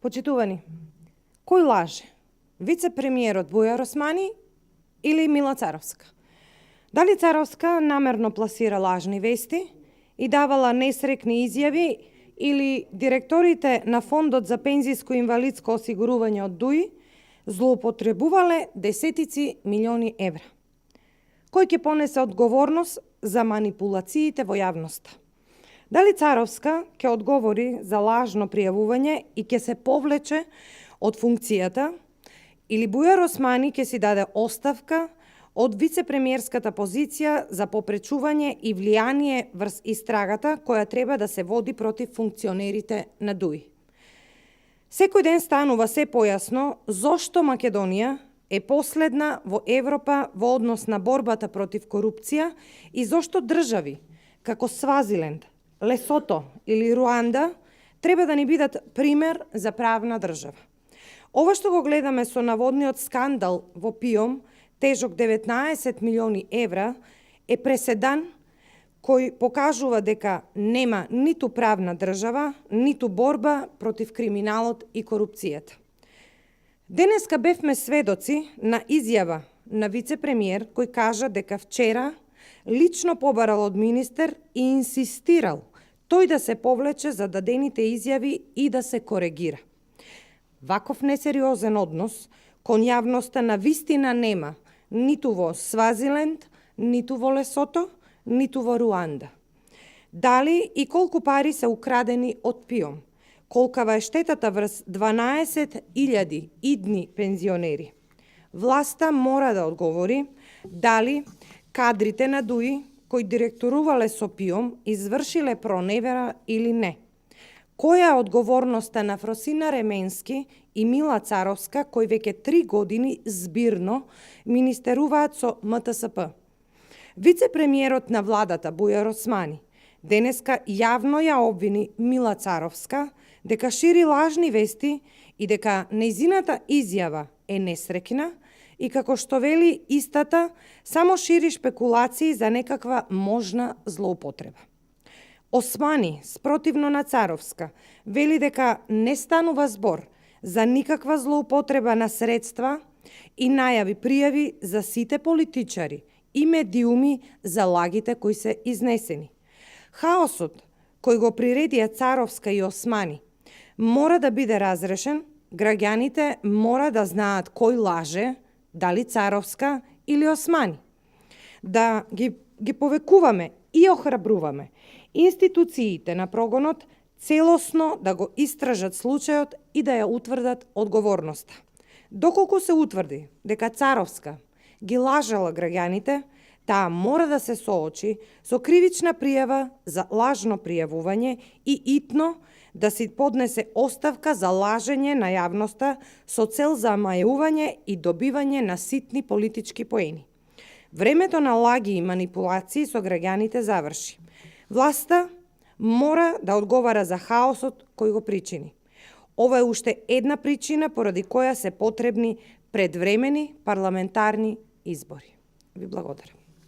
Почитувани, кој лаже? Вице-премиерот Бујар Османи или Мила Царовска? Дали Царовска намерно пласира лажни вести и давала несрекни изјави или директорите на Фондот за пензиско и инвалидско осигурување од ДУИ злоупотребувале десетици милиони евра? Кој ќе понесе одговорност за манипулациите во јавноста? Дали Царовска ќе одговори за лажно пријавување и ќе се повлече од функцијата, или Бујар Османи ќе си даде оставка од вице-премиерската позиција за попречување и влијание врз истрагата која треба да се води против функционерите на ДУИ? Секој ден станува се појасно зошто Македонија е последна во Европа во однос на борбата против корупција и зошто држави како Свазиленд, Лесото или Руанда треба да ни бидат пример за правна држава. Ова што го гледаме со наводниот скандал во ПИОМ, тежок 19 милиони евра, е преседан кој покажува дека нема ниту правна држава, ниту борба против криминалот и корупцијата. Денеска бевме сведоци на изјава на вице-премиер кој кажа дека вчера лично побарал од министер и инсистирал тој да се повлече за дадените изјави и да се коригира. Ваков несериозен однос кон јавноста на вистина нема ниту во Свазиленд, ниту во Лесото, ниту во Руанда. Дали и колку пари се украдени од ПИОМ? Колкава е штетата врз 12.000 идни пензионери? Власта мора да одговори дали кадрите на ДУИ кои директорувале со ПИОМ извршиле проневера или не. Која е одговорноста на Фросина Ременски и Мила Царовска, кои веќе 3 години збирно министеруваат со МТСП? Вице-премиерот на владата Бујар Османи денеска јавно ја обвини Мила Царовска дека шири лажни вести и дека нејзината изјава е несрекна и како што вели истата, само шири шпекулации за некаква можна злоупотреба. Османи, спротивно на Царовска, вели дека не станува збор за никаква злоупотреба на средства и најави пријави за сите политичари и медиуми за лагите кои се изнесени. Хаосот кој го приредија Царовска и Османи мора да биде разрешен, граѓаните мора да знаат кој лаже, дали Царовска или Османи. Да ги повекуваме и охрабруваме институциите на прогонот целосно да го истражат случајот и да ја утврдат одговорноста. Доколку се утврди дека Царовска ги лажала граѓаните, таа мора да се соочи со кривична пријава за лажно пријавување и итно да си поднесе оставка за лажење на јавноста со цел за амајување и добивање на ситни политички поени. Времето на лаги и манипулации со граѓаните заврши. Власта мора да одговара за хаосот кој го причини. Ова е уште една причина поради која се потребни предвремени парламентарни избори. Ви благодарам.